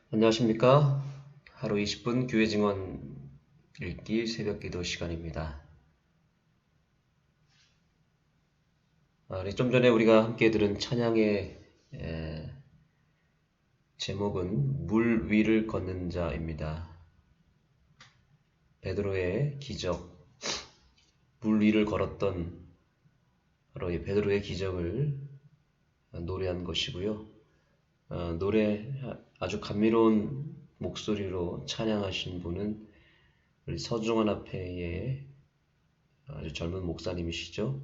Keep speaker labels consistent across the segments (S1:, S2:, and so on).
S1: 안녕하십니까? 하루 20분 교회 증언 읽기 새벽 기도 시간입니다. 좀 전에 우리가 함께 들은 찬양의 제목은 물 위를 걷는 자입니다. 베드로의 기적, 물 위를 걸었던 바로 이 베드로의 기적을 노래한 것이고요. 노래 아주 감미로운 목소리로 찬양하신 분은 우리 서중원 앞에의 아주 젊은 목사님이시죠.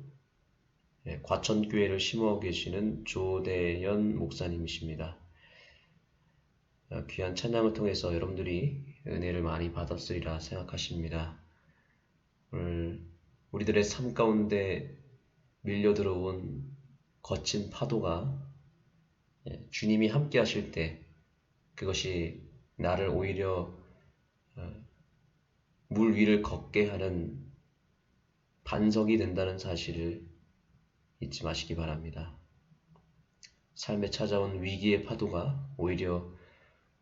S1: 과천교회를 심어오고 계시는 조대연 목사님이십니다. 귀한 찬양을 통해서 여러분들이 은혜를 많이 받았으리라 생각하십니다. 오늘 우리들의 삶 가운데 밀려 들어온 거친 파도가 주님이 함께 하실 때 그것이 나를 오히려 물 위를 걷게 하는 반석이 된다는 사실을 잊지 마시기 바랍니다. 삶에 찾아온 위기의 파도가 오히려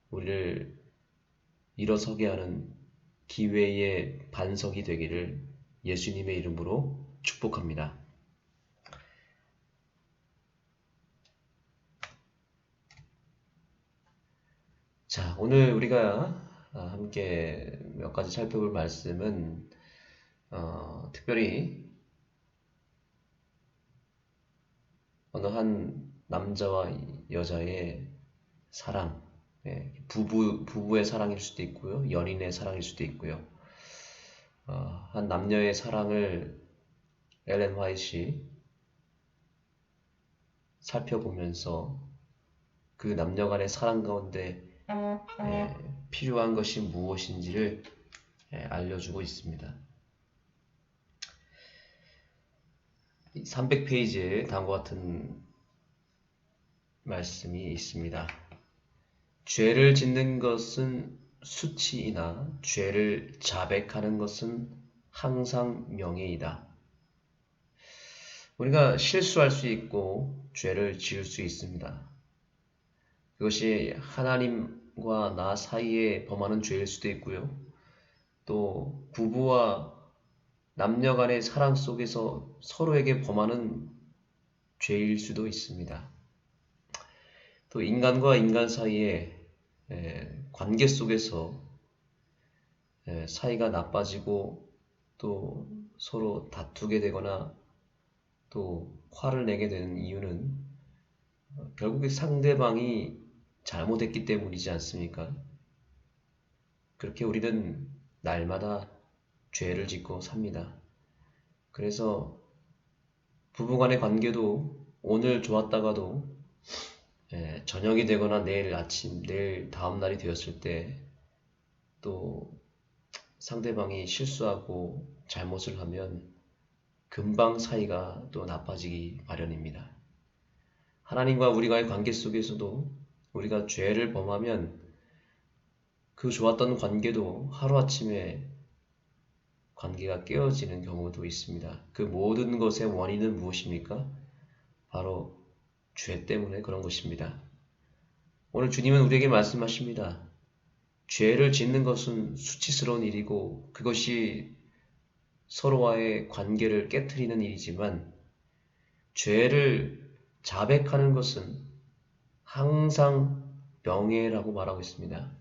S1: 우리를 일어서게 하는 기회의 반석이 되기를 예수님의 이름으로 축복합니다. 자, 오늘 우리가 함께 몇 가지 살펴볼 말씀은 특별히 어느 한 남자와 여자의 사랑, 부부의 사랑일 수도 있고요, 연인의 사랑일 수도 있고요. 한 남녀의 사랑을 엘렌 화이트이 살펴보면서 그 남녀 간의 사랑 가운데 필요한 것이 무엇인지를 알려주고 있습니다. 300페이지에 다음과 같은 말씀이 있습니다. 죄를 짓는 것은 수치이나 죄를 자백하는 것은 항상 명예이다. 우리가 실수할 수 있고 죄를 지을 수 있습니다. 그것이 하나님과 나 사이에 범하는 죄일 수도 있고요. 또 부부와 남녀 간의 사랑 속에서 서로에게 범하는 죄일 수도 있습니다. 또 인간과 인간 사이의 관계 속에서 사이가 나빠지고 또 서로 다투게 되거나 또 화를 내게 되는 이유는 결국에 상대방이 잘못했기 때문이지 않습니까? 그렇게 우리는 날마다 죄를 짓고 삽니다. 그래서 부부간의 관계도 오늘 좋았다가도 저녁이 되거나 내일 아침, 내일 다음날이 되었을 때 또 상대방이 실수하고 잘못을 하면 금방 사이가 또 나빠지기 마련입니다. 하나님과 우리와의 관계 속에서도 우리가 죄를 범하면 그 좋았던 관계도 하루아침에 관계가 깨어지는 경우도 있습니다. 그 모든 것의 원인은 무엇입니까? 바로 죄 때문에 그런 것입니다. 오늘 주님은 우리에게 말씀하십니다. 죄를 짓는 것은 수치스러운 일이고 그것이 서로와의 관계를 깨트리는 일이지만 죄를 자백하는 것은 항상 명예라고 말하고 있습니다.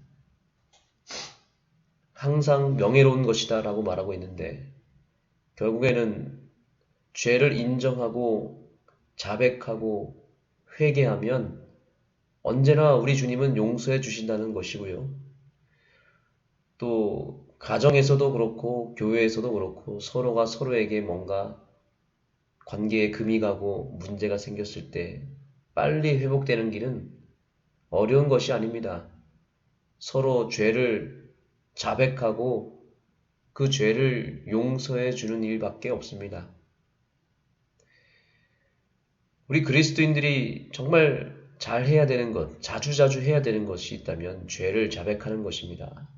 S1: 항상 명예로운 것이다 라고 말하고 있는데 결국에는 죄를 인정하고 자백하고 회개하면 언제나 우리 주님은 용서해 주신다는 것이고요. 또 가정에서도 그렇고 교회에서도 그렇고 서로가 서로에게 뭔가 관계에 금이 가고 문제가 생겼을 때 빨리 회복되는 길은 어려운 것이 아닙니다. 서로 죄를 자백하고 그 죄를 용서해 주는 일밖에 없습니다. 우리 그리스도인들이 정말 잘 해야 되는 것, 자주자주 해야 되는 것이 있다면 죄를 자백하는 것입니다.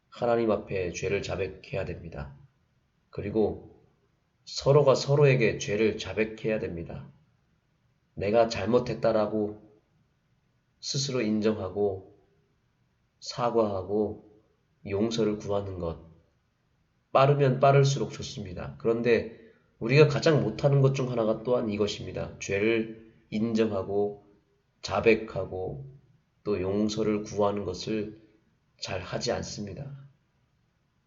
S1: 하나님 앞에 죄를 자백해야 됩니다. 그리고 서로가 서로에게 죄를 자백해야 됩니다. 내가 잘못했다라고 스스로 인정하고 사과하고 용서를 구하는 것. 빠르면 빠를수록 좋습니다. 그런데 우리가 가장 못하는 것 중 하나가 또한 이것입니다. 죄를 인정하고 자백하고 또 용서를 구하는 것을 잘 하지 않습니다.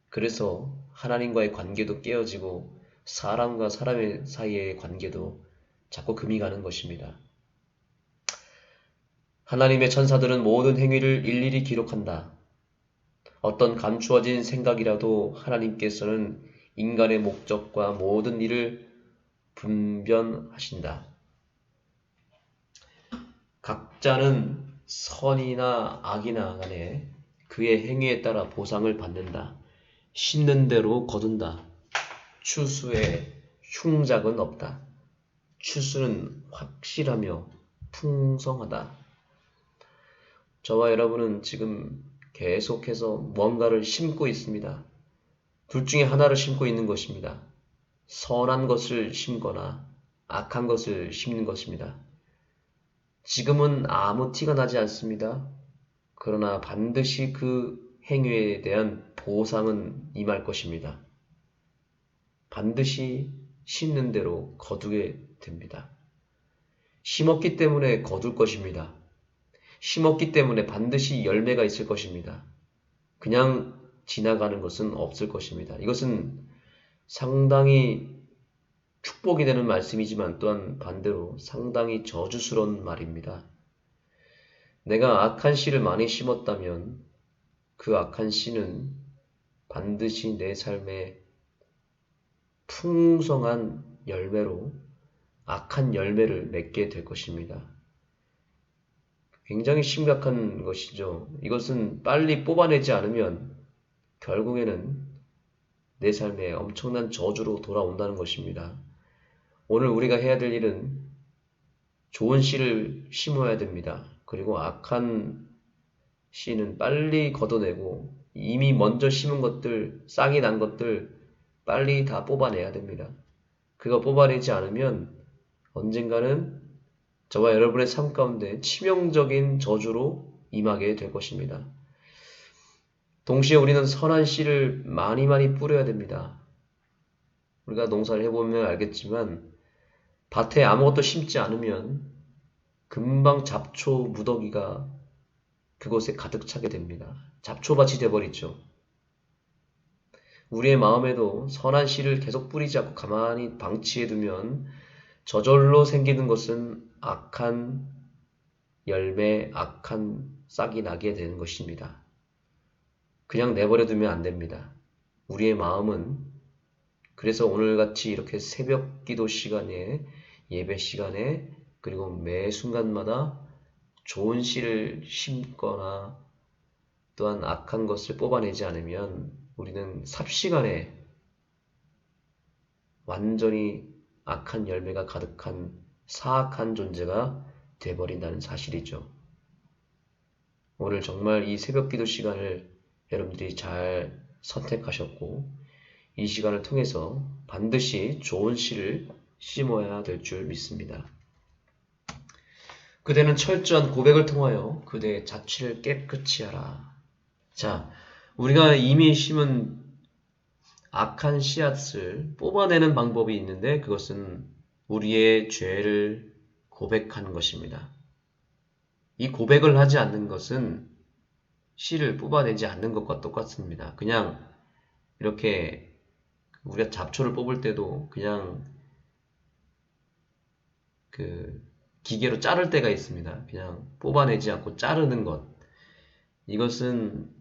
S1: 그래서 하나님과의 관계도 깨어지고 사람과 사람의 사이의 관계도 자꾸 금이 가는 것입니다. 하나님의 천사들은 모든 행위를 일일이 기록한다. 어떤 감추어진 생각이라도 하나님께서는 인간의 목적과 모든 일을 분별하신다. 각자는 선이나 악이나 간에 그의 행위에 따라 보상을 받는다. 심는 대로 거둔다. 추수에 흉작은 없다. 추수는 확실하며 풍성하다. 저와 여러분은 지금 계속해서 뭔가를 심고 있습니다. 둘 중에 하나를 심고 있는 것입니다. 선한 것을 심거나 악한 것을 심는 것입니다. 지금은 아무 티가 나지 않습니다. 그러나 반드시 그 행위에 대한 보상은 임할 것입니다. 반드시 심는 대로 거두게 됩니다. 심었기 때문에 거둘 것입니다. 심었기 때문에 반드시 열매가 있을 것입니다. 그냥 지나가는 것은 없을 것입니다. 이것은 상당히 축복이 되는 말씀이지만 또한 반대로 상당히 저주스러운 말입니다. 내가 악한 씨를 많이 심었다면 그 악한 씨는 반드시 내 삶에 풍성한 열매로 악한 열매를 맺게 될 것입니다. 굉장히 심각한 것이죠. 이것은 빨리 뽑아내지 않으면 결국에는 내 삶에 엄청난 저주로 돌아온다는 것입니다. 오늘 우리가 해야 될 일은 좋은 씨를 심어야 됩니다. 그리고 악한 씨는 빨리 걷어내고 이미 먼저 심은 것들, 싹이 난 것들 빨리 다 뽑아내야 됩니다. 그거 뽑아내지 않으면 언젠가는 저와 여러분의 삶 가운데 치명적인 저주로 임하게 될 것입니다. 동시에 우리는 선한 씨를 많이 뿌려야 됩니다. 우리가 농사를 해보면 알겠지만 밭에 아무것도 심지 않으면 금방 잡초 무더기가 그곳에 가득 차게 됩니다. 잡초밭이 되어버리죠. 우리의 마음에도 선한 씨를 계속 뿌리지 않고 가만히 방치해두면 저절로 생기는 것은 악한 열매, 악한 싹이 나게 되는 것입니다. 그냥 내버려두면 안 됩니다. 우리의 마음은 그래서 오늘같이 이렇게 새벽 기도 시간에 예배 시간에 그리고 매 순간마다 좋은 씨를 심거나 또한 악한 것을 뽑아내지 않으면 우리는 삽시간에 완전히 악한 열매가 가득한 사악한 존재가 되어버린다는 사실이죠. 오늘 정말 이 새벽 기도 시간을 여러분들이 잘 선택하셨고 이 시간을 통해서 반드시 좋은 씨를 심어야 될 줄 믿습니다. 그대는 철저한 고백을 통하여 그대의 자취를 깨끗이 하라. 자, 우리가 이미 심은 악한 씨앗을 뽑아내는 방법이 있는데 그것은 우리의 죄를 고백하는 것입니다. 이 고백을 하지 않는 것은 씨를 뽑아내지 않는 것과 똑같습니다. 그냥 이렇게 우리가 잡초를 뽑을 때도 그냥 그 기계로 자를 때가 있습니다. 그냥 뽑아내지 않고 자르는 것. 이것은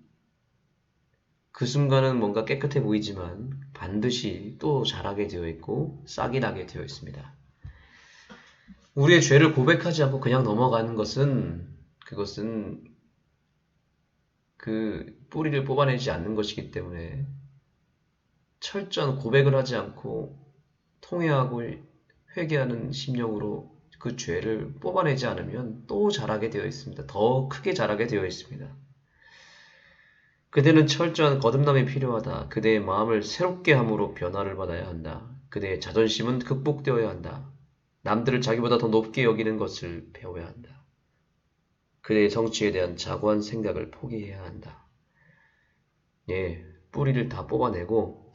S1: 그 순간은 뭔가 깨끗해 보이지만 반드시 또 자라게 되어 있고 싹이 나게 되어 있습니다. 우리의 죄를 고백하지 않고 그냥 넘어가는 것은 그것은 그 뿌리를 뽑아내지 않는 것이기 때문에 철저한 고백을 하지 않고 통회하고 회개하는 심령으로 그 죄를 뽑아내지 않으면 또 자라게 되어 있습니다. 더 크게 자라게 되어 있습니다. 그대는 철저한 거듭남이 필요하다. 그대의 마음을 새롭게 함으로 변화를 받아야 한다. 그대의 자존심은 극복되어야 한다. 남들을 자기보다 더 높게 여기는 것을 배워야 한다. 그대의 성취에 대한 자고한 생각을 포기해야 한다. 예, 뿌리를 다 뽑아내고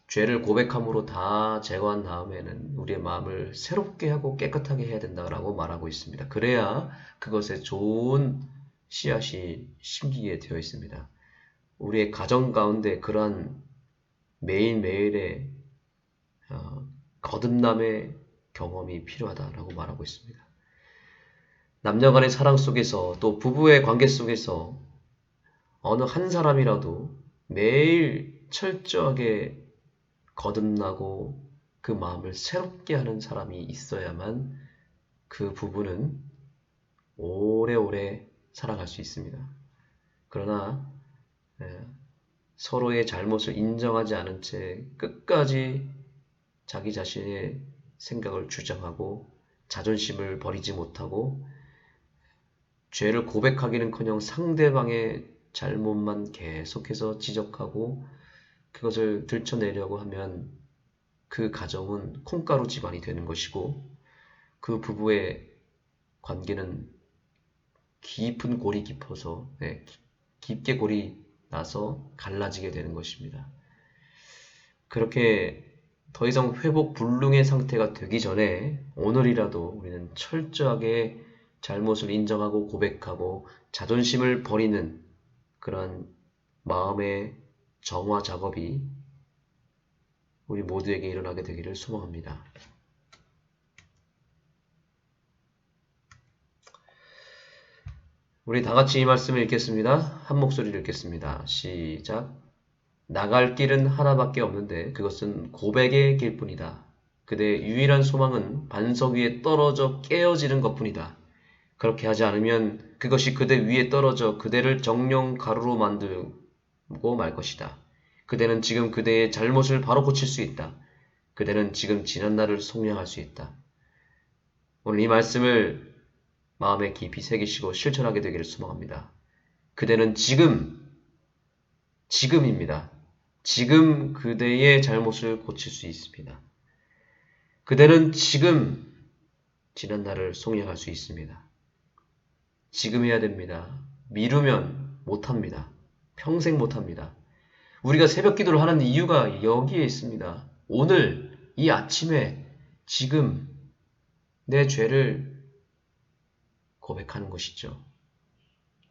S1: 죄를 고백함으로 다 제거한 다음에는 우리의 마음을 새롭게 하고 깨끗하게 해야 된다라고 말하고 있습니다. 그래야 그것에 좋은 씨앗이 심기게 되어 있습니다. 우리의 가정 가운데 그러한 매일매일의 거듭남의 경험이 필요하다라고 말하고 있습니다. 남녀 간의 사랑 속에서 또 부부의 관계 속에서 어느 한 사람이라도 매일 철저하게 거듭나고 그 마음을 새롭게 하는 사람이 있어야만 그 부부는 오래오래 살아갈 수 있습니다. 그러나 서로의 잘못을 인정하지 않은 채 끝까지 자기 자신의 생각을 주장하고 자존심을 버리지 못하고 죄를 고백하기는커녕 상대방의 잘못만 계속해서 지적하고 그것을 들춰내려고 하면 그 가정은 콩가루 집안이 되는 것이고 그 부부의 관계는 깊은 골이 깊어서 깊게 골이 나서 갈라지게 되는 것입니다. 그렇게 더 이상 회복 불능의 상태가 되기 전에 오늘이라도 우리는 철저하게 잘못을 인정하고 고백하고 자존심을 버리는 그런 마음의 정화 작업이 우리 모두에게 일어나게 되기를 소망합니다. 우리 다 같이 이 말씀을 읽겠습니다. 한 목소리를 읽겠습니다. 시작. 나갈 길은 하나밖에 없는데 그것은 고백의 길뿐이다. 그대의 유일한 소망은 반석 위에 떨어져 깨어지는 것뿐이다. 그렇게 하지 않으면 그것이 그대 위에 떨어져 그대를 정령 가루로 만들고 말 것이다. 그대는 지금 그대의 잘못을 바로 고칠 수 있다. 그대는 지금 지난 날을 속량할 수 있다. 오늘 이 말씀을 마음에 깊이 새기시고 실천하게 되기를 소망합니다. 그대는 지금입니다. 지금 그대의 잘못을 고칠 수 있습니다. 그대는 지금 지난 날을 속량할 수 있습니다. 지금 해야 됩니다. 미루면 못합니다. 평생 못합니다. 우리가 새벽 기도를 하는 이유가 여기에 있습니다. 오늘 이 아침에 지금 내 죄를 고백하는 것이죠.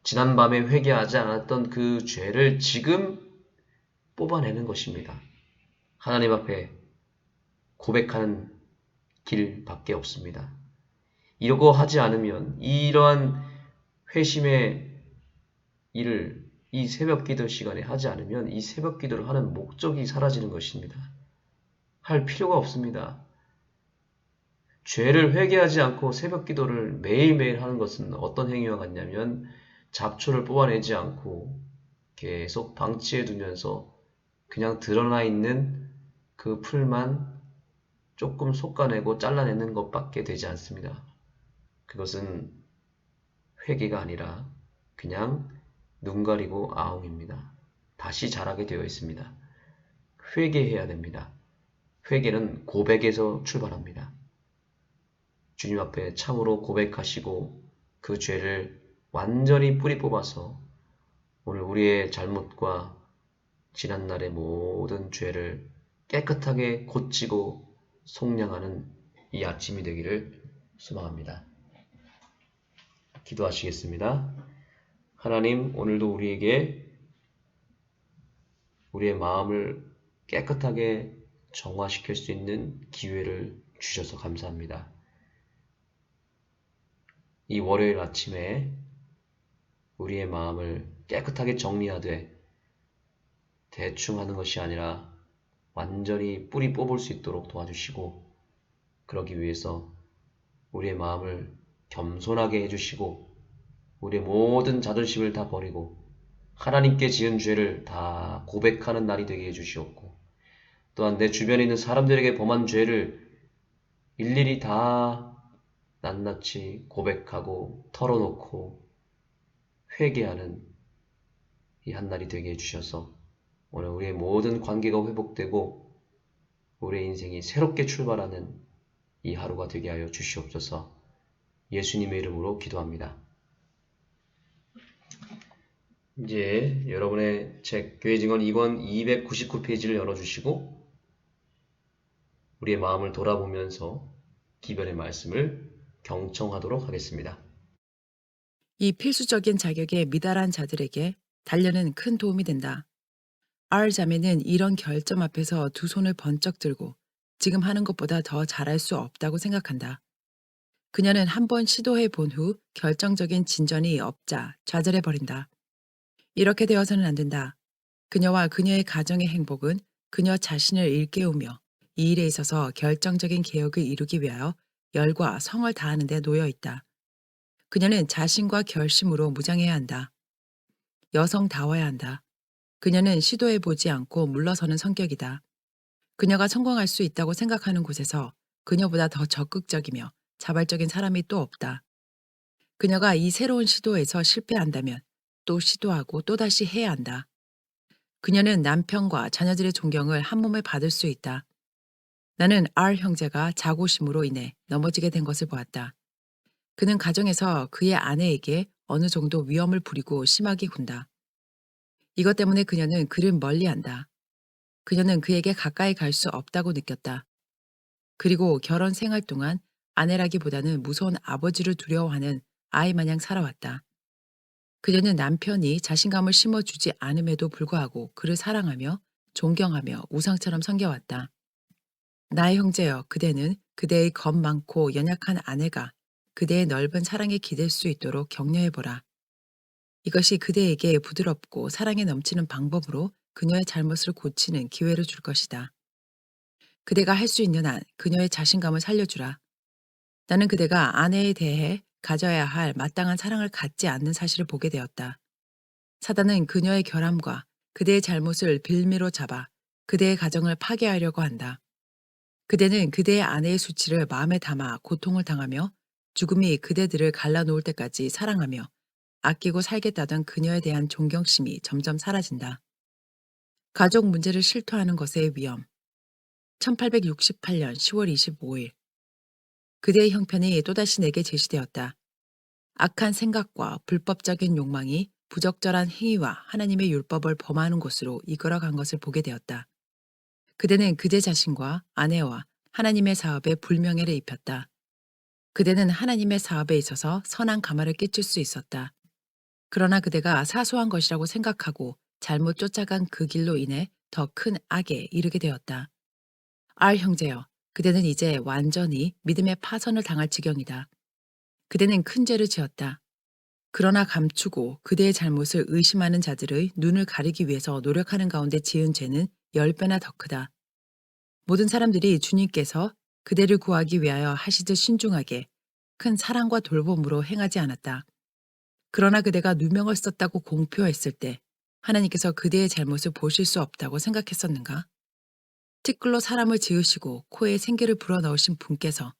S1: 지난밤에 회개하지 않았던 그 죄를 지금 뽑아내는 것입니다. 하나님 앞에 고백하는 길밖에 없습니다. 이러고 하지 않으면 이러한 회심의 일을 이 새벽 기도 시간에 하지 않으면 이 새벽 기도를 하는 목적이 사라지는 것입니다. 할 필요가 없습니다. 죄를 회개하지 않고 새벽 기도를 매일매일 하는 것은 어떤 행위와 같냐면 잡초를 뽑아내지 않고 계속 방치해 두면서 그냥 드러나 있는 그 풀만 조금 솎아내고 잘라내는 것밖에 되지 않습니다. 그것은 회개가 아니라 그냥 눈 가리고 아웅입니다. 다시 자라게 되어 있습니다. 회개해야 됩니다. 회개는 고백에서 출발합니다. 주님 앞에 참으로 고백하시고 그 죄를 완전히 뿌리 뽑아서 오늘 우리의 잘못과 지난날의 모든 죄를 깨끗하게 고치고 속량하는 이 아침이 되기를 소망합니다. 기도하시겠습니다. 하나님, 오늘도 우리에게 우리의 마음을 깨끗하게 정화시킬 수 있는 기회를 주셔서 감사합니다. 이 월요일 아침에 우리의 마음을 깨끗하게 정리하되 대충 하는 것이 아니라 완전히 뿌리 뽑을 수 있도록 도와주시고 그러기 위해서 우리의 마음을 겸손하게 해주시고 우리의 모든 자존심을 다 버리고 하나님께 지은 죄를 다 고백하는 날이 되게 해주시옵고 또한 내 주변에 있는 사람들에게 범한 죄를 일일이 다 낱낱이 고백하고 털어놓고 회개하는 이 한날이 되게 해주셔서 오늘 우리의 모든 관계가 회복되고 우리의 인생이 새롭게 출발하는 이 하루가 되게 하여 주시옵소서. 예수님의 이름으로 기도합니다. 이제 여러분의 책 교회 증언 2권 299페이지를 열어주시고 우리의 마음을 돌아보면서 기별의 말씀을 경청하도록 하겠습니다.
S2: 이 필수적인 자격에 미달한 자들에게 단련은 큰 도움이 된다. R 자매는 이런 결점 앞에서 두 손을 번쩍 들고 지금 하는 것보다 더 잘할 수 없다고 생각한다. 그녀는 한 번 시도해 본 후 결정적인 진전이 없자 좌절해버린다. 이렇게 되어서는 안 된다. 그녀와 그녀의 가정의 행복은 그녀 자신을 일깨우며 이 일에 있어서 결정적인 개혁을 이루기 위하여 열과 성을 다하는 데 놓여 있다. 그녀는 자신과 결심으로 무장해야 한다. 여성다워야 한다. 그녀는 시도해보지 않고 물러서는 성격이다. 그녀가 성공할 수 있다고 생각하는 곳에서 그녀보다 더 적극적이며 자발적인 사람이 또 없다. 그녀가 이 새로운 시도에서 실패한다면 또 시도하고 또다시 해야 한다. 그녀는 남편과 자녀들의 존경을 한 몸에 받을 수 있다. 나는 R 형제가 자고심으로 인해 넘어지게 된 것을 보았다. 그는 가정에서 그의 아내에게 어느 정도 위험을 부리고 심하게 군다. 이것 때문에 그녀는 그를 멀리한다. 그녀는 그에게 가까이 갈 수 없다고 느꼈다. 그리고 결혼 생활 동안 아내라기보다는 무서운 아버지를 두려워하는 아이 마냥 살아왔다. 그녀는 남편이 자신감을 심어주지 않음에도 불구하고 그를 사랑하며 존경하며 우상처럼 섬겨왔다. 나의 형제여, 그대는 그대의 겁 많고 연약한 아내가 그대의 넓은 사랑에 기댈 수 있도록 격려해보라. 이것이 그대에게 부드럽고 사랑에 넘치는 방법으로 그녀의 잘못을 고치는 기회를 줄 것이다. 그대가 할 수 있는 한 그녀의 자신감을 살려주라. 나는 그대가 아내에 대해 가져야 할 마땅한 사랑을 갖지 않는 사실을 보게 되었다. 사단은 그녀의 결함과 그대의 잘못을 빌미로 잡아 그대의 가정을 파괴하려고 한다. 그대는 그대의 아내의 수치를 마음에 담아 고통을 당하며 죽음이 그대들을 갈라놓을 때까지 사랑하며 아끼고 살겠다던 그녀에 대한 존경심이 점점 사라진다. 가족 문제를 실토하는 것의 위험. 1868년 10월 25일. 그대의 형편이 또다시 내게 제시되었다. 악한 생각과 불법적인 욕망이 부적절한 행위와 하나님의 율법을 범하는 곳으로 이끌어간 것을 보게 되었다. 그대는 그대 자신과 아내와 하나님의 사업에 불명예를 입혔다. 그대는 하나님의 사업에 있어서 선한 가마를 끼칠 수 있었다. 그러나 그대가 사소한 것이라고 생각하고 잘못 쫓아간 그 길로 인해 더 큰 악에 이르게 되었다. R 형제여, 그대는 이제 완전히 믿음의 파선을 당할 지경이다. 그대는 큰 죄를 지었다. 그러나 감추고 그대의 잘못을 의심하는 자들의 눈을 가리기 위해서 노력하는 가운데 지은 죄는 10배나 더 크다. 모든 사람들이 주님께서 그대를 구하기 위하여 하시듯 신중하게 큰 사랑과 돌봄으로 행하지 않았다. 그러나 그대가 누명을 썼다고 공표했을 때 하나님께서 그대의 잘못을 보실 수 없다고 생각했었는가? 티끌로 사람을 지으시고 코에 생기를 불어넣으신 분께서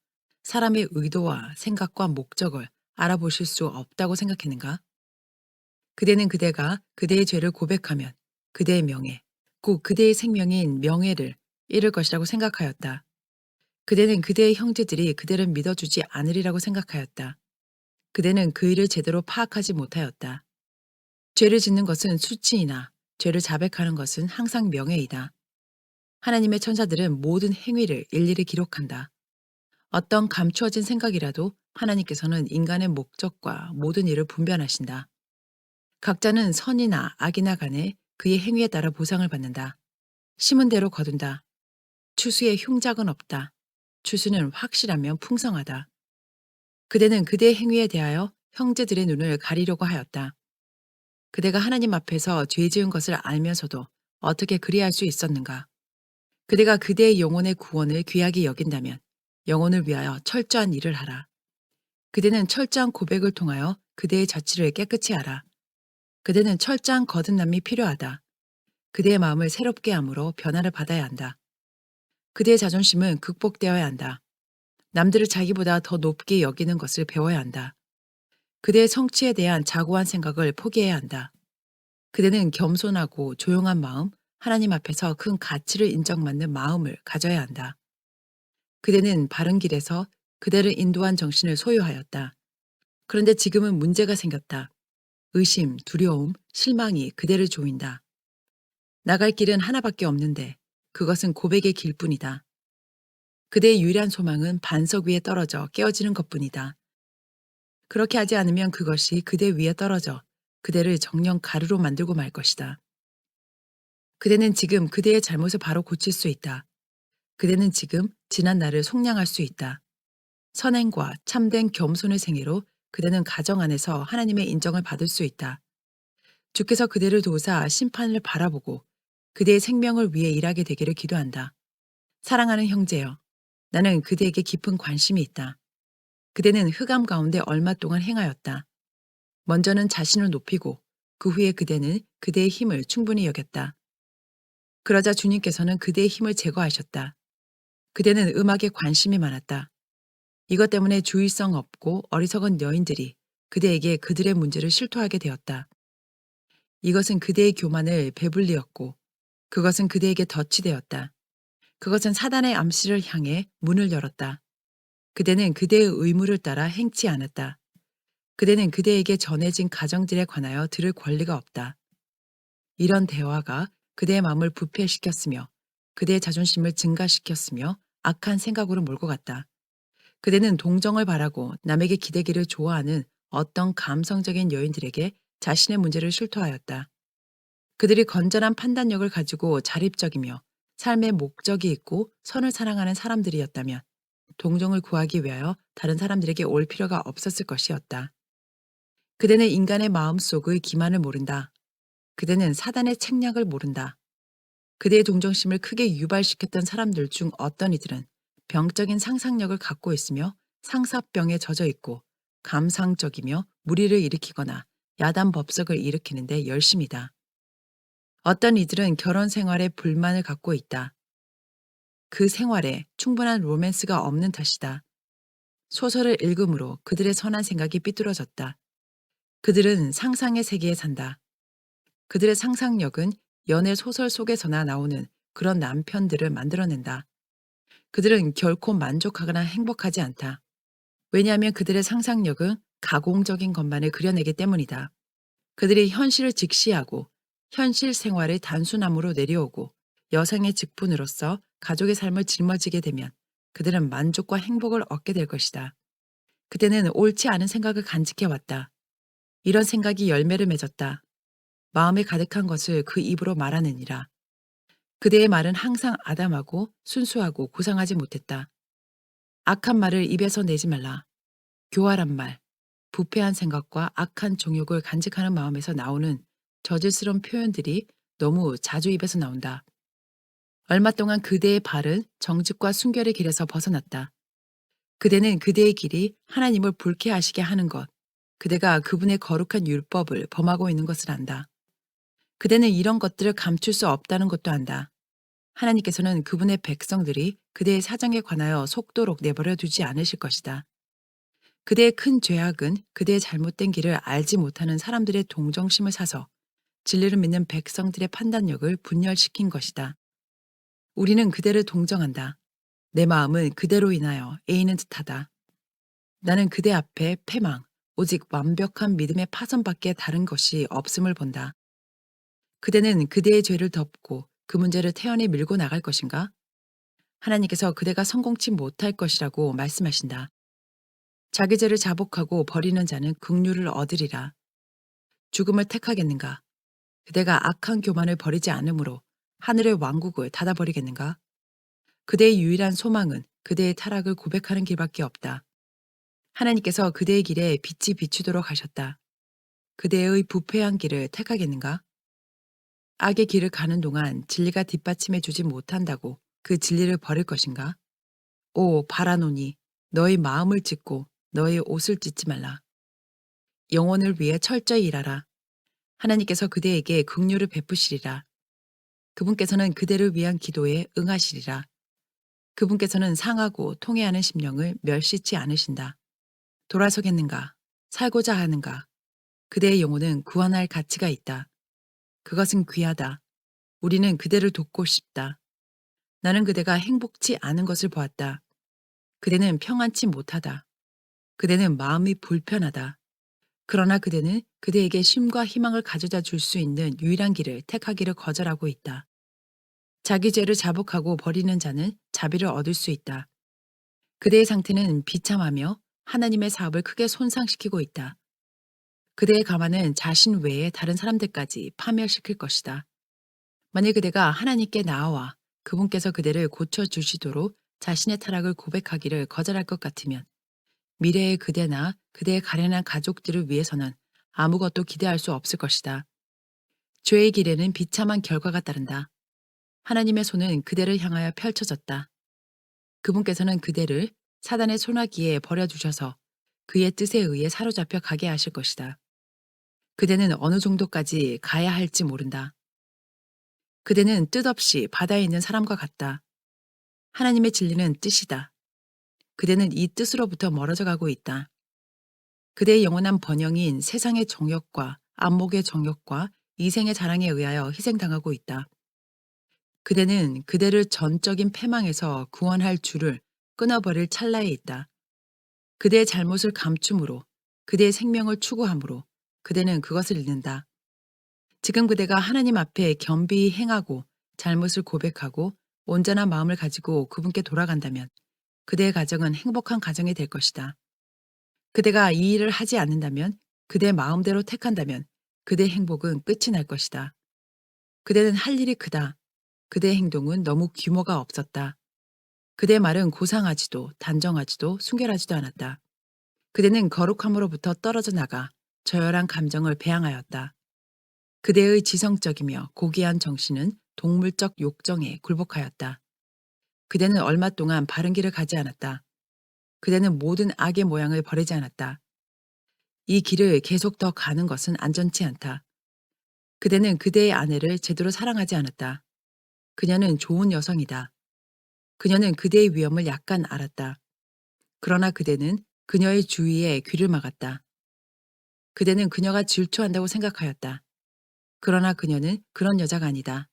S2: 사람의 의도와 생각과 목적을 알아보실 수 없다고 생각했는가? 그대는 그대가 그대의 죄를 고백하면 그대의 명예, 곧 그대의 생명인 명예를 잃을 것이라고 생각하였다. 그대는 그대의 형제들이 그대를 믿어주지 않으리라고 생각하였다. 그대는 그 일을 제대로 파악하지 못하였다. 죄를 짓는 것은 수치이나 죄를 자백하는 것은 항상 명예이다. 하나님의 천사들은 모든 행위를 일일이 기록한다. 어떤 감추어진 생각이라도 하나님께서는 인간의 목적과 모든 일을 분별하신다. 각자는 선이나 악이나 간에 그의 행위에 따라 보상을 받는다. 심은 대로 거둔다. 추수에 흉작은 없다. 추수는 확실하면 풍성하다. 그대는 그대의 행위에 대하여 형제들의 눈을 가리려고 하였다. 그대가 하나님 앞에서 죄 지은 것을 알면서도 어떻게 그리할 수 있었는가? 그대가 그대의 영혼의 구원을 귀하게 여긴다면 영혼을 위하여 철저한 일을 하라. 그대는 철저한 고백을 통하여 그대의 자취를 깨끗이 하라. 그대는 철저한 거듭남이 필요하다. 그대의 마음을 새롭게 함으로 변화를 받아야 한다. 그대의 자존심은 극복되어야 한다. 남들을 자기보다 더 높게 여기는 것을 배워야 한다. 그대의 성취에 대한 자고한 생각을 포기해야 한다. 그대는 겸손하고 조용한 마음, 하나님 앞에서 큰 가치를 인정받는 마음을 가져야 한다. 그대는 바른 길에서 그대를 인도한 정신을 소유하였다. 그런데 지금은 문제가 생겼다. 의심, 두려움, 실망이 그대를 조인다. 나갈 길은 하나밖에 없는데 그것은 고백의 길뿐이다. 그대의 유일한 소망은 반석 위에 떨어져 깨어지는 것뿐이다. 그렇게 하지 않으면 그것이 그대 위에 떨어져 그대를 정령 가루로 만들고 말 것이다. 그대는 지금 그대의 잘못을 바로 고칠 수 있다. 그대는 지금 지난 날을 속량할 수 있다. 선행과 참된 겸손의 생애로 그대는 가정 안에서 하나님의 인정을 받을 수 있다. 주께서 그대를 도우사 심판을 바라보고 그대의 생명을 위해 일하게 되기를 기도한다. 사랑하는 형제여, 나는 그대에게 깊은 관심이 있다. 그대는 흑암 가운데 얼마 동안 행하였다. 먼저는 자신을 높이고 그 후에 그대는 그대의 힘을 충분히 여겼다. 그러자 주님께서는 그대의 힘을 제거하셨다. 그대는 음악에 관심이 많았다. 이것 때문에 주의성 없고 어리석은 여인들이 그대에게 그들의 문제를 실토하게 되었다. 이것은 그대의 교만을 배불리었고 그것은 그대에게 덫이 되었다. 그것은 사단의 암시를 향해 문을 열었다. 그대는 그대의 의무를 따라 행치 않았다. 그대는 그대에게 전해진 가정들에 관하여 들을 권리가 없다. 이런 대화가 그대의 마음을 부패시켰으며 그대의 자존심을 증가시켰으며 악한 생각으로 몰고 갔다. 그대는 동정을 바라고 남에게 기대기를 좋아하는 어떤 감성적인 여인들에게 자신의 문제를 실토하였다. 그들이 건전한 판단력을 가지고 자립적이며 삶의 목적이 있고 선을 사랑하는 사람들이었다면 동정을 구하기 위하여 다른 사람들에게 올 필요가 없었을 것이었다. 그대는 인간의 마음속의 기만을 모른다. 그대는 사단의 책략을 모른다. 그대의 동정심을 크게 유발시켰던 사람들 중 어떤 이들은 병적인 상상력을 갖고 있으며 상사병에 젖어 있고 감상적이며 무리를 일으키거나 야단 법석을 일으키는데 열심이다. 어떤 이들은 결혼 생활에 불만을 갖고 있다. 그 생활에 충분한 로맨스가 없는 탓이다. 소설을 읽음으로 그들의 선한 생각이 삐뚤어졌다. 그들은 상상의 세계에 산다. 그들의 상상력은 연애 소설 속에서나 나오는 그런 남편들을 만들어낸다. 그들은 결코 만족하거나 행복하지 않다. 왜냐하면 그들의 상상력은 가공적인 것만을 그려내기 때문이다. 그들이 현실을 직시하고 현실 생활을 단순함으로 내려오고 여성의 직분으로서 가족의 삶을 짊어지게 되면 그들은 만족과 행복을 얻게 될 것이다. 그때는 옳지 않은 생각을 간직해왔다. 이런 생각이 열매를 맺었다. 마음에 가득한 것을 그 입으로 말하느니라. 그대의 말은 항상 아담하고 순수하고 고상하지 못했다. 악한 말을 입에서 내지 말라. 교활한 말, 부패한 생각과 악한 정욕을 간직하는 마음에서 나오는 저질스러운 표현들이 너무 자주 입에서 나온다. 얼마 동안 그대의 발은 정직과 순결의 길에서 벗어났다. 그대는 그대의 길이 하나님을 불쾌하시게 하는 것, 그대가 그분의 거룩한 율법을 범하고 있는 것을 안다. 그대는 이런 것들을 감출 수 없다는 것도 안다. 하나님께서는 그분의 백성들이 그대의 사정에 관하여 속도록 내버려 두지 않으실 것이다. 그대의 큰 죄악은 그대의 잘못된 길을 알지 못하는 사람들의 동정심을 사서 진리를 믿는 백성들의 판단력을 분열시킨 것이다. 우리는 그대를 동정한다. 내 마음은 그대로 인하여 애이는 듯하다. 나는 그대 앞에 패망, 오직 완벽한 믿음의 파선밖에 다른 것이 없음을 본다. 그대는 그대의 죄를 덮고 그 문제를 태연히 밀고 나갈 것인가? 하나님께서 그대가 성공치 못할 것이라고 말씀하신다. 자기 죄를 자복하고 버리는 자는 긍휼을 얻으리라. 죽음을 택하겠는가? 그대가 악한 교만을 버리지 않으므로 하늘의 왕국을 닫아버리겠는가? 그대의 유일한 소망은 그대의 타락을 고백하는 길밖에 없다. 하나님께서 그대의 길에 빛이 비추도록 하셨다. 그대의 부패한 길을 택하겠는가? 악의 길을 가는 동안 진리가 뒷받침해 주지 못한다고 그 진리를 버릴 것인가? 오, 바라노니, 너의 마음을 찢고 너의 옷을 찢지 말라. 영혼을 위해 철저히 일하라. 하나님께서 그대에게 긍휼을 베푸시리라. 그분께서는 그대를 위한 기도에 응하시리라. 그분께서는 상하고 통해하는 심령을 멸시치 않으신다. 돌아서겠는가? 살고자 하는가? 그대의 영혼은 구원할 가치가 있다. 그것은 귀하다. 우리는 그대를 돕고 싶다. 나는 그대가 행복치 않은 것을 보았다. 그대는 평안치 못하다. 그대는 마음이 불편하다. 그러나 그대는 그대에게 쉼과 희망을 가져다 줄 수 있는 유일한 길을 택하기를 거절하고 있다. 자기 죄를 자복하고 버리는 자는 자비를 얻을 수 있다. 그대의 상태는 비참하며 하나님의 사업을 크게 손상시키고 있다. 그대의 가만은 자신 외에 다른 사람들까지 파멸시킬 것이다. 만일 그대가 하나님께 나아와 그분께서 그대를 고쳐주시도록 자신의 타락을 고백하기를 거절할 것 같으면 미래의 그대나 그대의 가련한 가족들을 위해서는 아무것도 기대할 수 없을 것이다. 죄의 길에는 비참한 결과가 따른다. 하나님의 손은 그대를 향하여 펼쳐졌다. 그분께서는 그대를 사단의 소나기에 버려두셔서 그의 뜻에 의해 사로잡혀 가게 하실 것이다. 그대는 어느 정도까지 가야 할지 모른다. 그대는 뜻없이 바다에 있는 사람과 같다. 하나님의 진리는 뜻이다. 그대는 이 뜻으로부터 멀어져 가고 있다. 그대의 영원한 번영인 세상의 정욕과 안목의 정욕과 이생의 자랑에 의하여 희생당하고 있다. 그대는 그대를 전적인 패망에서 구원할 줄을 끊어버릴 찰나에 있다. 그대의 잘못을 감춤으로 그대의 생명을 추구함으로 그대는 그것을 잃는다. 지금 그대가 하나님 앞에 겸비히 행하고 잘못을 고백하고 온전한 마음을 가지고 그분께 돌아간다면 그대의 가정은 행복한 가정이 될 것이다. 그대가 이 일을 하지 않는다면, 그대의 마음대로 택한다면 그대의 행복은 끝이 날 것이다. 그대는 할 일이 크다. 그대의 행동은 너무 규모가 없었다. 그대의 말은 고상하지도 단정하지도 순결하지도 않았다. 그대는 거룩함으로부터 떨어져 나가 저열한 감정을 배양하였다. 그대의 지성적이며 고귀한 정신은 동물적 욕정에 굴복하였다. 그대는 얼마 동안 바른 길을 가지 않았다. 그대는 모든 악의 모양을 버리지 않았다. 이 길을 계속 더 가는 것은 안전치 않다. 그대는 그대의 아내를 제대로 사랑하지 않았다. 그녀는 좋은 여성이다. 그녀는 그대의 위험을 약간 알았다. 그러나 그대는 그녀의 주위에 귀를 막았다. 그대는 그녀가 질투한다고 생각하였다. 그러나 그녀는 그런 여자가 아니다.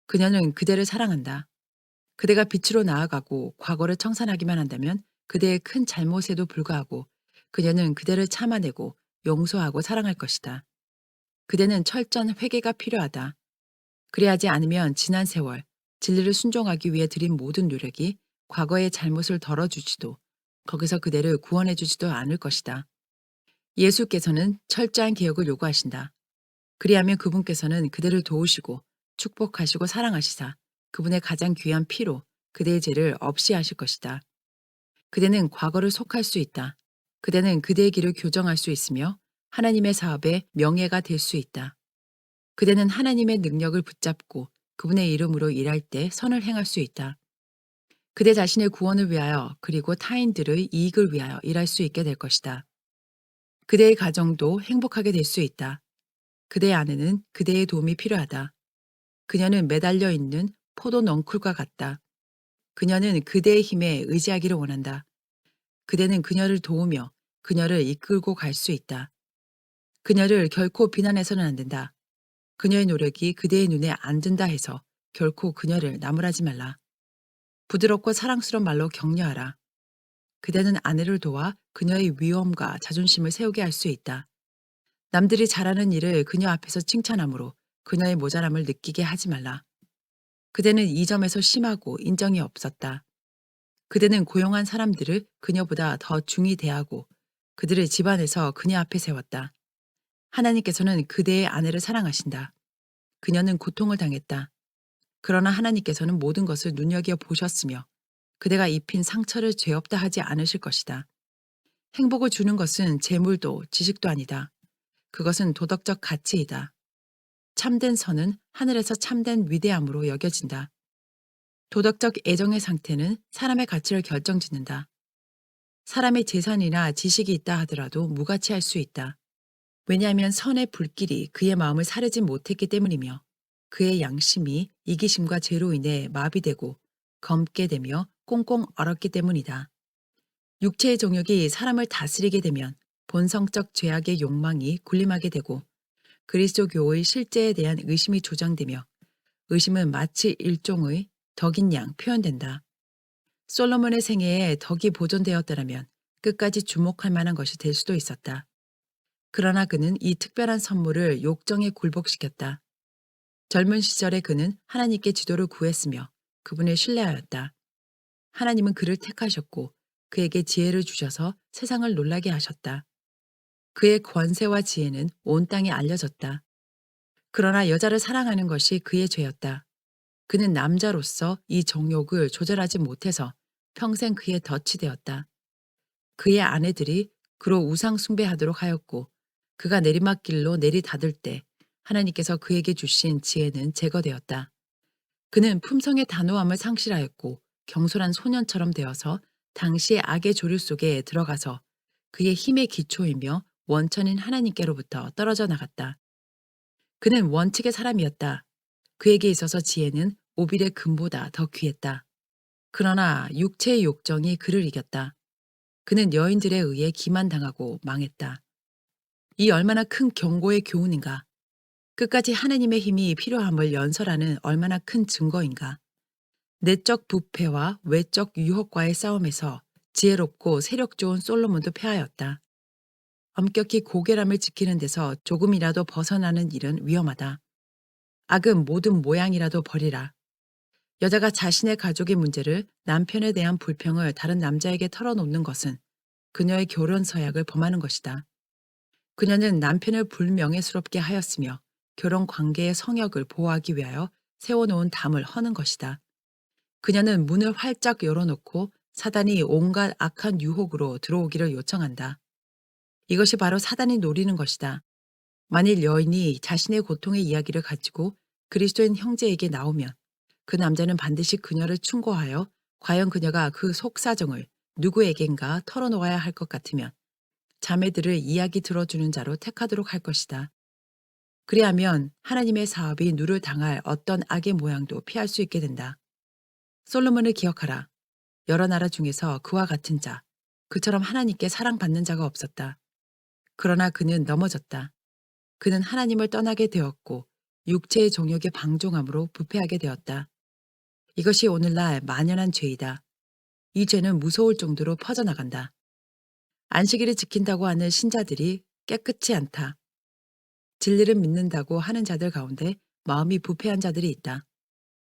S2: 그녀는 그대를 사랑한다. 그대가 빛으로 나아가고 과거를 청산하기만 한다면 그대의 큰 잘못에도 불구하고 그녀는 그대를 참아내고 용서하고 사랑할 것이다. 그대는 철저한 회개가 필요하다. 그래야지 않으면 지난 세월, 진리를 순종하기 위해 드린 모든 노력이 과거의 잘못을 덜어주지도 거기서 그대를 구원해주지도 않을 것이다. 예수께서는 철저한 개혁을 요구하신다. 그리하면 그분께서는 그대를 도우시고 축복하시고 사랑하시사 그분의 가장 귀한 피로 그대의 죄를 없이 하실 것이다. 그대는 과거를 속할 수 있다. 그대는 그대의 길을 교정할 수 있으며 하나님의 사업에 명예가 될 수 있다. 그대는 하나님의 능력을 붙잡고 그분의 이름으로 일할 때 선을 행할 수 있다. 그대 자신의 구원을 위하여 그리고 타인들의 이익을 위하여 일할 수 있게 될 것이다. 그대의 가정도 행복하게 될 수 있다. 그대의 아내는 그대의 도움이 필요하다. 그녀는 매달려 있는 포도 넝쿨과 같다. 그녀는 그대의 힘에 의지하기를 원한다. 그대는 그녀를 도우며 그녀를 이끌고 갈 수 있다. 그녀를 결코 비난해서는 안 된다. 그녀의 노력이 그대의 눈에 안 든다 해서 결코 그녀를 나무라지 말라. 부드럽고 사랑스러운 말로 격려하라. 그대는 아내를 도와 그녀의 위엄과 자존심을 세우게 할 수 있다. 남들이 잘하는 일을 그녀 앞에서 칭찬하므로 그녀의 모자람을 느끼게 하지 말라. 그대는 이 점에서 심하고 인정이 없었다. 그대는 고용한 사람들을 그녀보다 더 중히 대하고 그들을 집안에서 그녀 앞에 세웠다. 하나님께서는 그대의 아내를 사랑하신다. 그녀는 고통을 당했다. 그러나 하나님께서는 모든 것을 눈여겨 보셨으며 그대가 입힌 상처를 죄 없다 하지 않으실 것이다. 행복을 주는 것은 재물도 지식도 아니다. 그것은 도덕적 가치이다. 참된 선은 하늘에서 참된 위대함으로 여겨진다. 도덕적 애정의 상태는 사람의 가치를 결정짓는다. 사람의 재산이나 지식이 있다 하더라도 무가치할 수 있다. 왜냐하면 선의 불길이 그의 마음을 사르지 못했기 때문이며 그의 양심이 이기심과 죄로 인해 마비되고 검게 되며 꽁꽁 얼었기 때문이다. 육체의 정욕이 사람을 다스리게 되면 본성적 죄악의 욕망이 군림하게 되고 그리스도교의 실제에 대한 의심이 조장되며 의심은 마치 일종의 덕인 양 표현된다. 솔로몬의 생애에 덕이 보존되었더라면 끝까지 주목할 만한 것이 될 수도 있었다. 그러나 그는 이 특별한 선물을 욕정에 굴복시켰다. 젊은 시절에 그는 하나님께 지도를 구했으며 그분을 신뢰하였다. 하나님은 그를 택하셨고 그에게 지혜를 주셔서 세상을 놀라게 하셨다. 그의 권세와 지혜는 온 땅에 알려졌다. 그러나 여자를 사랑하는 것이 그의 죄였다. 그는 남자로서 이 정욕을 조절하지 못해서 평생 그의 덫이 되었다. 그의 아내들이 그로 우상 숭배하도록 하였고 그가 내리막길로 내리닫을 때 하나님께서 그에게 주신 지혜는 제거되었다. 그는 품성의 단호함을 상실하였고 경솔한 소년처럼 되어서 당시의 악의 조류 속에 들어가서 그의 힘의 기초이며 원천인 하나님께로부터 떨어져 나갔다. 그는 원칙의 사람이었다. 그에게 있어서 지혜는 오빌의 금보다 더 귀했다. 그러나 육체의 욕정이 그를 이겼다. 그는 여인들에 의해 기만당하고 망했다. 이 얼마나 큰 경고의 교훈인가. 끝까지 하나님의 힘이 필요함을 연설하는 얼마나 큰 증거인가. 내적 부패와 외적 유혹과의 싸움에서 지혜롭고 세력 좋은 솔로몬도 패하였다. 엄격히 고결함을 지키는 데서 조금이라도 벗어나는 일은 위험하다. 악은 모든 모양이라도 버리라. 여자가 자신의 가족의 문제를 남편에 대한 불평을 다른 남자에게 털어놓는 것은 그녀의 결혼 서약을 범하는 것이다. 그녀는 남편을 불명예스럽게 하였으며 결혼 관계의 성역을 보호하기 위하여 세워놓은 담을 허는 것이다. 그녀는 문을 활짝 열어놓고 사단이 온갖 악한 유혹으로 들어오기를 요청한다. 이것이 바로 사단이 노리는 것이다. 만일 여인이 자신의 고통의 이야기를 가지고 그리스도인 형제에게 나오면 그 남자는 반드시 그녀를 충고하여 과연 그녀가 그 속사정을 누구에겐가 털어놓아야 할 것 같으면 자매들을 이야기 들어주는 자로 택하도록 할 것이다. 그리하면 하나님의 사업이 누를 당할 어떤 악의 모양도 피할 수 있게 된다. 솔로몬을 기억하라. 여러 나라 중에서 그와 같은 자, 그처럼 하나님께 사랑받는 자가 없었다. 그러나 그는 넘어졌다. 그는 하나님을 떠나게 되었고 육체의 정욕에 방종함으로 부패하게 되었다. 이것이 오늘날 만연한 죄이다. 이 죄는 무서울 정도로 퍼져나간다. 안식일을 지킨다고 하는 신자들이 깨끗치 않다. 진리를 믿는다고 하는 자들 가운데 마음이 부패한 자들이 있다.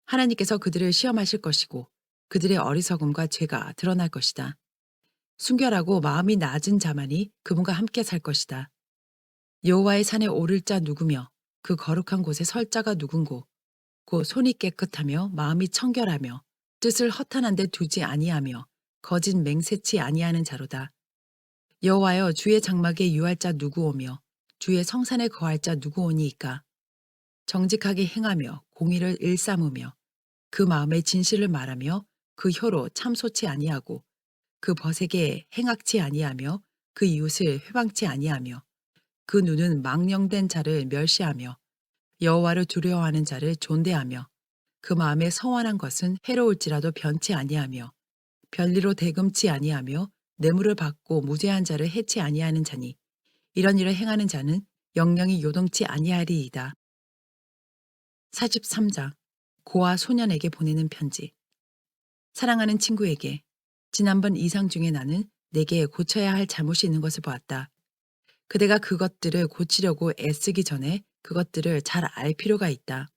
S2: 하나님께서 그들을 시험하실 것이고 그들의 어리석음과 죄가 드러날 것이다. 순결하고 마음이 낮은 자만이 그분과 함께 살 것이다. 여호와의 산에 오를 자 누구며 그 거룩한 곳에 설 자가 누군고 곧 손이 깨끗하며 마음이 청결하며 뜻을 허탄한 데 두지 아니하며 거짓 맹세치 아니하는 자로다. 여호와여 주의 장막에 유할 자 누구오며 주의 성산에 거할 자 누구오니이까. 정직하게 행하며 공의를 일삼으며 그 마음에 진실을 말하며 그 혀로 참소치 아니하고 그 벗에게 행악치 아니하며 그 이웃을 회방치 아니하며 그 눈은 망령된 자를 멸시하며 여호와를 두려워하는 자를 존대하며 그 마음에 서원한 것은 해로울지라도 변치 아니하며 별리로 대금치 아니하며 뇌물을 받고 무죄한 자를 해치 아니하는 자니 이런 일을 행하는 자는 영영이 요동치 아니하리이다. 43장 고아 소년에게 보내는 편지. 사랑하는 친구에게 지난번 이상 중에 나는 내게 고쳐야 할 잘못이 있는 것을 보았다. 그대가 그것들을 고치려고 애쓰기 전에 그것들을 잘 알 필요가 있다.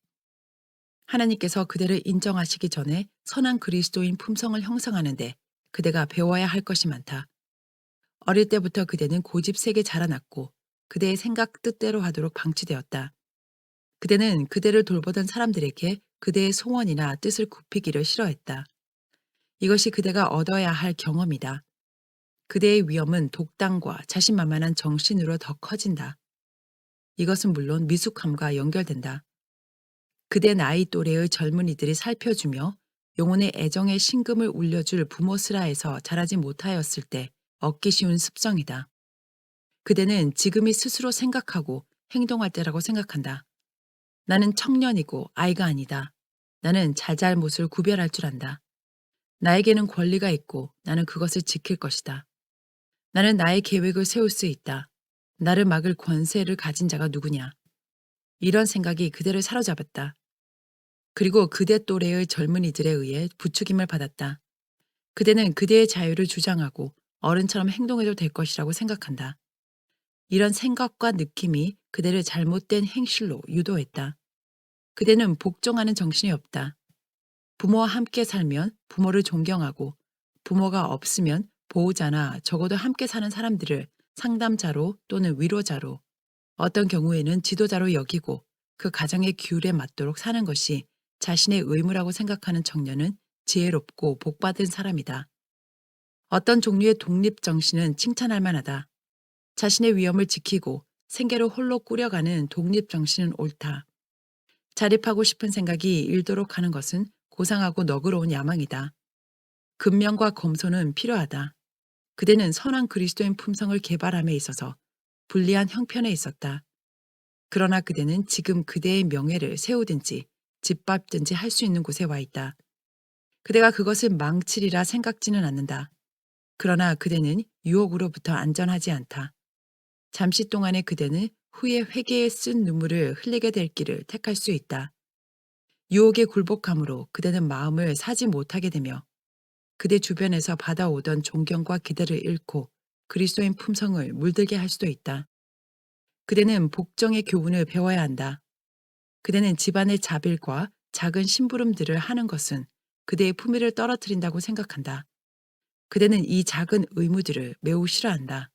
S2: 하나님께서 그대를 인정하시기 전에 선한 그리스도인 품성을 형성하는데 그대가 배워야 할 것이 많다. 어릴 때부터 그대는 고집세게 자라났고 그대의 생각 뜻대로 하도록 방치되었다. 그대는 그대를 돌보던 사람들에게 그대의 소원이나 뜻을 굽히기를 싫어했다. 이것이 그대가 얻어야 할 경험이다. 그대의 위험은 독단과 자신만만한 정신으로 더 커진다. 이것은 물론 미숙함과 연결된다. 그대 나이 또래의 젊은이들이 살펴주며 영혼의 애정의 신금을 울려줄 부모 슬하에서 자라지 못하였을 때 얻기 쉬운 습성이다. 그대는 지금이 스스로 생각하고 행동할 때라고 생각한다. 나는 청년이고 아이가 아니다. 나는 잘잘못을 구별할 줄 안다. 나에게는 권리가 있고 나는 그것을 지킬 것이다. 나는 나의 계획을 세울 수 있다. 나를 막을 권세를 가진 자가 누구냐. 이런 생각이 그대를 사로잡았다. 그리고 그대 또래의 젊은이들에 의해 부추김을 받았다. 그대는 그대의 자유를 주장하고 어른처럼 행동해도 될 것이라고 생각한다. 이런 생각과 느낌이 그대를 잘못된 행실로 유도했다. 그대는 복종하는 정신이 없다. 부모와 함께 살면 부모를 존경하고 부모가 없으면 보호자나 적어도 함께 사는 사람들을 상담자로 또는 위로자로 어떤 경우에는 지도자로 여기고 그 가정의 규율에 맞도록 사는 것이 자신의 의무라고 생각하는 청년은 지혜롭고 복받은 사람이다. 어떤 종류의 독립 정신은 칭찬할 만하다. 자신의 위엄을 지키고 생계를 홀로 꾸려가는 독립 정신은 옳다. 자립하고 싶은 생각이 일도록 하는 것은 고상하고 너그러운 야망이다. 근면과 검소는 필요하다. 그대는 선한 그리스도인 품성을 개발함에 있어서 불리한 형편에 있었다. 그러나 그대는 지금 그대의 명예를 세우든지 짓밟든지 할 수 있는 곳에 와 있다. 그대가 그것을 망치리라 생각지는 않는다. 그러나 그대는 유혹으로부터 안전하지 않다. 잠시 동안의 그대는 후에 회개에 쓴 눈물을 흘리게 될 길을 택할 수 있다. 유혹에 굴복함으로 그대는 마음을 사지 못하게 되며 그대 주변에서 받아오던 존경과 기대를 잃고 그리스도인 품성을 물들게 할 수도 있다. 그대는 복정의 교훈을 배워야 한다. 그대는 집안의 자빌과 작은 심부름들을 하는 것은 그대의 품위를 떨어뜨린다고 생각한다. 그대는 이 작은 의무들을 매우 싫어한다.